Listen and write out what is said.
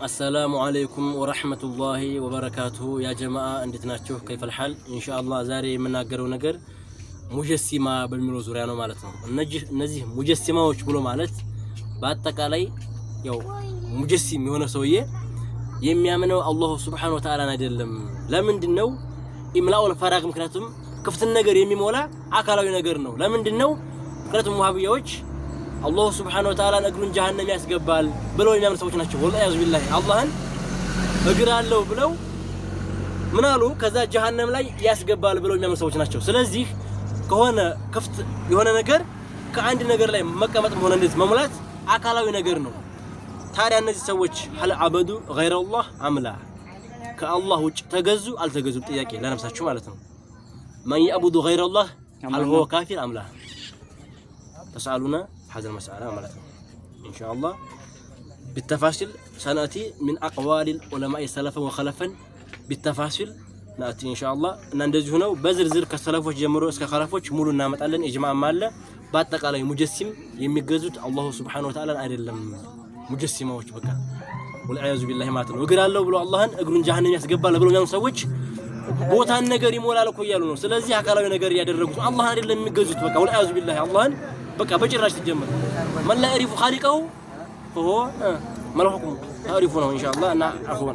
السلام عليكم ورحمة الله وبركاته يا جماعة اندتناچو كيف الحال ان شاء الله زاري የምናገረው ነገር ሙጀሲማ በሚለው ዙሪያ ነው ማለት ነው። እነዚህ ሙጀሲማዎች ብሎ ማለት በአጠቃላይ ያው ሙጀሲም የሆነ ሰውዬ የሚያምነው አላህ Subhanahu Wa Ta'ala አይደለም። ለምንድነው ኢምላኡል ፈራግ ምክንያቱም ክፍትን ነገር የሚሞላ አካላዊ ነገር ነው። ለምንድነው ምክንያቱም ወሃቢያዎች አላህ Subhanahu Wa Ta'ala እግሩን ጀሃነም ያስገባል ብለው የሚያምኑ ሰዎች ናቸው። ወላሂ አዝቢላህ አላህን እግር አለው ብለው ምን አሉ ከዛ ጀሃነም ላይ ያስገባል ብለው የሚያምኑ ሰዎች ናቸው። ስለዚህ ከሆነ ክፍት የሆነ ነገር ከአንድ ነገር ላይ መቀመጥም ሆነ እንዴት መሙላት አካላዊ ነገር ነው። ታዲያ እነዚህ ሰዎች ሀል አበዱ غير الله አምላ ከአላህ ውጭ ተገዙ አልተገዙ ጥያቄ ለነፍሳችሁ ማለት ነው። ማን يعبد غير الله هل هو كافر ام لا تسالون هذا المسألة مالتنا إن شاء الله بالتفاصيل سنأتي من أقوال العلماء سلفا وخلفا بالتفاصيل نأتي إن شاء الله نندزه هنا بزرزر كسلفوش جمرو اسك خلفوش مولو نامت ألن إجماع مالا باتك على مجسم يميقزوت الله سبحانه وتعالى أريلم مجسمة وش بكا والعياذ بالله ماتنا وقال الله بلو اللهن اقرون جهنم يسقبال بلو نمسوش بوتان نقر يمولا لكو يالونو سلازي حكالا نقر يادرقوت الله أريلم يميقزوت بكا والعياذ بالله اللهن بقى بجراش تجمل من لا يعرف خالقه فهو ما له حكم تعرفونه إن شاء الله أنا عفوا